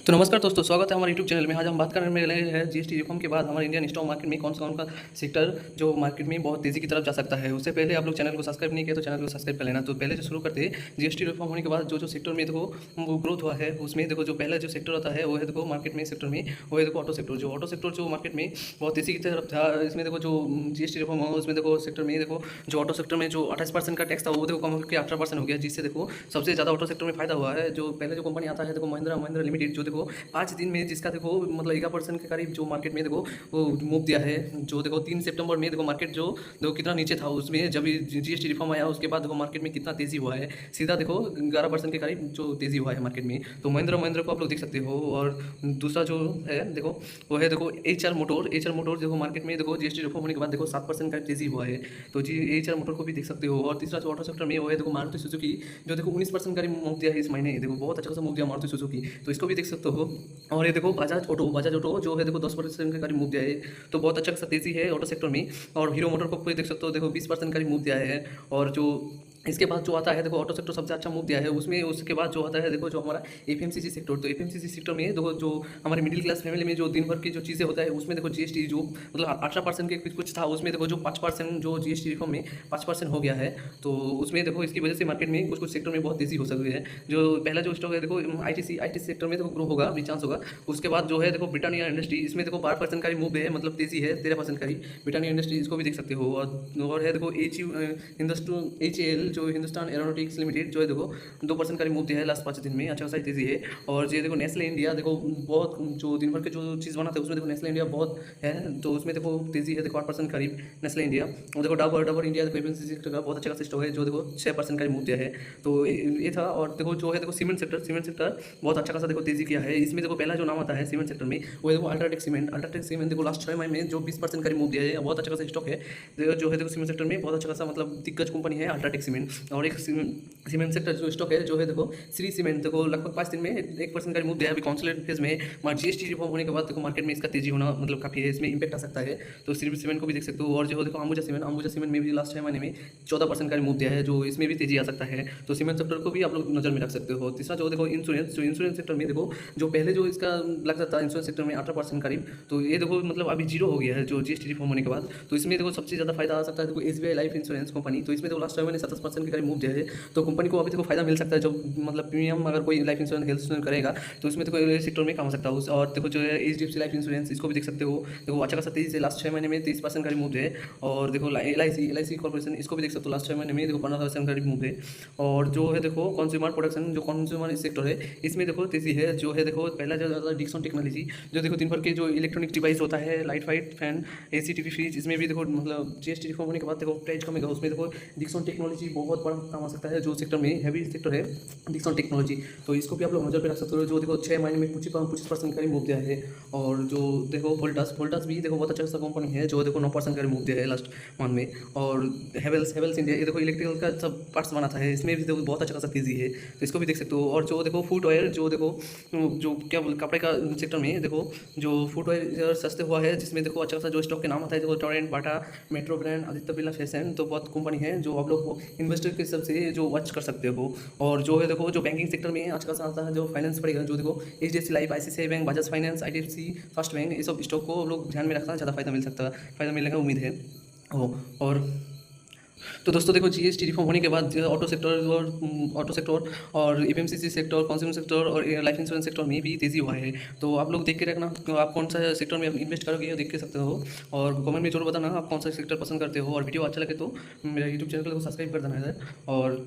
तो नमस्कार दोस्तों, स्वागत है हमारे यूट्यूब चैनल में। आज हम बात करने वाले हैं जीएसटी रिफॉर्म के बाद हमारे इंडियन स्टॉक मार्केट में कौन सा सेक्टर जो मार्केट में बहुत तेज़ी की तरफ जा सकता है। उससे पहले आप लोग चैनल को सब्सक्राइब नहीं किया तो चैनल को सब्सक्राइब कर लेना। तो पहले जो शुरू करते हैं, जीएसटी रिफॉर्म होने के बाद जो सेक्टर में देखो वो ग्रोथ हुआ है, उसमें देखो जो पहला जो सेक्टर होता है वो है देखो मार्केट में सेक्टर में वो है देखो ऑटो सेक्टर। जो ऑटो सेक्टर जो मार्केट में बहुत तेज़ी की तरफ था, इसमें देखो जो जीएसटी रिफॉर्म हुआ उसमें देखो सेक्टर में देखो जो ऑटो सेक्टर में जो 28% का टैक्स था वो देखो कम होकर 18% हो गया, जिससे देखो सबसे ज़्यादा ऑटो सेक्टर में फायदा हुआ है। जो पहले जो कंपनी आता है देखो महिंद्रा लिमिटेड, जो देखो 5 दिन में जिसका देखो मतलब 11% के करीब जो मार्केट में देखो वो मूव दिया है। जो देखो 3 सितंबर में देखो मार्केट जो देखो कितना नीचे था, उसमें जब जीएसटी रिफॉर्म आया उसके बाद देखो मार्केट में कितना तेज़ी हुआ है, सीधा देखो 11% के करीब जो तेज़ी हुआ है मार्केट में। तो महिंद्रा को आप लोग देख सकते हो। और दूसरा जो है देखो वो है देखो एच आर मोटर देखो मार्केट में देखो जीएसटी रिफॉर्म होने के बाद देखो 7% का तेज़ी हुआ है। तो जी एच आर मोटर को भी देख सकते हो। और तीसरा जो ऑटो सेक्टर में वो है देखो मारुति सुजुकी, जो देखो 19% का मूव दिया है इस महीने। देखो बहुत अच्छा खासा मूव दिया मारुति सुजुकी, तो इसको भी देख सकते हो। और ये देखो बजाज ऑटो जो है देखो 10% के करीब मूव दिया है, तो बहुत अच्छा खासा तेज़ी है ऑटो सेक्टर में। और हीरो मोटर को देख सकते हो, देखो 20% का मूव दिया है। और जो इसके बाद जो आता है देखो ऑटो सेक्टर सबसे अच्छा मूव दिया है उसमें। उसके बाद जो आता है देखो जो हमारा एफएमसीजी सेक्टर। तो एफएमसीजी सेक्टर में देखो जो हमारे मिडिल क्लास फैमिली में जो दिन भर की जो चीज़ें होता है उसमें देखो जीएसटी जो मतलब 18% के कुछ था, उसमें देखो जो 5% जो जीएसटी रिफॉर्म में 5% हो गया है। तो उसमें देखो इसकी वजह से मार्केट में कुछ सेक्टर में बहुत तेज़ी हो सकती है। जो पहला जो स्टॉक है देखो आईटी सेक्टर में देखो ग्रो होगा, भी चांस होगा। उसके बाद जो है देखो ब्रिटानिया इंडस्ट्री, इसमें देखो 12% का मूव है, मतलब तेज़ी है 13% का ही। ब्रिटानिया इंडस्ट्री इसको भी देख सकते हो। और है देखो एच जो हिंदुस्तान एरोनॉटिक्स लिमिटेड, जो है देखो 2% का मूव दिया है लास्ट 5 दिन में, अच्छा खासा तेज़ी है। और ये देखो नेस्ले इंडिया, देखो बहुत जो दिन भर के जो चीज़ बनाते हैं उसमें देखो नेस्ले इंडिया बहुत है, तो उसमें देखो तेज़ी है देखो 8% करीब नेस्ले इंडिया। और देखो डाबर इंडिया देखो एफएमसीजी सेक्टर का बहुत अच्छा खासा स्टॉक है, जो देखो 6% का मूव दिया है। तो ये था। और देखो जो है देखो सीमेंट सेक्टर बहुत अच्छा खासा देखो तेज़ी किया है। इसमें देखो पहला जो नाम आता है सीमेंट सेक्टर में वो देखो अल्ट्राटेक सीमेंट देखो लास्ट 6 महीने में जो 20% का मूव दिया है, बहुत अच्छा खासा स्टॉक है। जो है देखो सीमेंट सेक्टर में बहुत अच्छा खासा मतलब दिग्गज कंपनी है अल्ट्राटेक सीमेंट। और एक सीमेंट सेक्टर जो स्टॉक है जो है देखो श्री सीमेंट, देखो लगभग 5 दिन में 1% का मूव दिया है। अभी काउंसिल फेज में है, जीएसटी रिफॉर्म होने के बाद देखो मार्केट में इसका तेजी होना मतलब काफ़ी है, इसमें इंपैक्ट आ सकता है। तो श्री सीमेंट को भी देख सकते हो। और जो देखो अंबुजा सीमेंट में भी लास्ट 6 महीने में 14% का मूव दिया है, जो इसमें भी तेजी आ सकता है। तो सीमेंट सेक्टर को भी आप लोग नजर में रख सकते हो। तीसरा जो देखो इंश्योरेंस सेक्टर में देखो जो पहले जो इसका लगता था इंश्योरेंस सेक्टर में 18% करीब, तो ये देखो मतलब अभी जीरो हो गया है जो जीएसटी रिफॉर्म होने के बाद। तो इसमें देखो सबसे ज़्यादा फायदा आ सकता है देखो एसबीआई लाइफ इंश्योरेंस कंपनी। तो इसमें देखो लास्ट 6 महीने 27% के करीब मूव दिया है, तो कंपनी को अभी देखो फायदा मिल सकता है। जो मतलब प्रीमियम अगर कोई लाइफ इंश्योरेंस हेल्थ इंश्योरेंस करेगा तो इसमें देखो इस सेक्टर में काम हो सकता है। और देखो जो है एचडीएफसी लाइफ इंश्योरेंस, इसको भी देख सकते हो। देखो अच्छा खासा तेजी से लास्ट 6 महीने में 30% का मूव है। और देखो एल आई सी कॉर्पोरेशन, इसको भी देख सकते हो लास्ट 6 महीने में देखो 15% का मूव है। और जो है देखो कंज्यूमर प्रोडक्शन जो कंज्यूमर सेक्टर है, इसमें देखो तेजी है। जो है देखो पहला जो डिक्सन टेक्नोलॉजी, जो देखो दिन भर के जो इलेक्ट्रॉनिक डिवाइस होता है, light fight fan, AC TV fridge, इसमें भी देखो मतलब जीएसटी रिफॉर्म होने के बाद देखो प्राइस कमेगा। उसमें देखो डिक्सन टेक्नोलॉजी बहुत बड़ा काम आ सकता है, जो सेक्टर में हैवी सेक्टर है डिक्सन टेक्नोलॉजी। तो इसको भी आप लोग नजर पे रख सकते हो। जो देखो 6 महीने में 25% का मूव दिया है। और जो देखो वोल्टास भी देखो बहुत अच्छा सा कंपनी है, जो देखो 9% का मूव दिया है लास्ट मंथ में। और हेवल्स इंडिया, ये देखो इलेक्ट्रिकल का सब पार्ट्स बनाता है, इसमें भी देखो बहुत अच्छा खासा तेजी है, तो इसको भी देख सकते हो। और जो देखो फुटवेयर, जो देखो जो क्या बोल कपड़े का सेक्टर में देखो जो फुटवेयर सस्ते हुआ है, जिसमें देखो अच्छा खासा जो स्टॉक के नाम आता है देखो Torrent, Bata, Metro brand, Aditya Birla Fashion, तो बहुत कंपनी है जो आप लोग इन्वेस्टर के हिसाब से जो वॉच कर सकते हो। और जो है देखो जो बैंकिंग सेक्टर में आज का आता है जो फाइनेंस पड़ेगा, जो देखो HDFC life, ICICI bank, Bajaj finance, IDFC first bank, ये सब स्टॉक को लोग ध्यान में रखना, ज़्यादा फायदा मिलने का उम्मीद है। और तो दोस्तों देखो जीएसटी रिफॉर्म होने के बाद ऑटो सेक्टर और एफएमसीजी सेक्टर, कंज्यूमर सेक्टर और लाइफ इंश्योरेंस सेक्टर में भी तेज़ी हुआ है। तो आप लोग देख के रखना आप कौन सा सेक्टर में इन्वेस्ट करोगे, ये देख के सकते हो। और कमेंट में जरूर बताना आप कौन सा सेक्टर पसंद करते हो। और वीडियो अच्छा लगे तो मेरा यूट्यूब चैनल को सब्सक्राइब कर देना है। और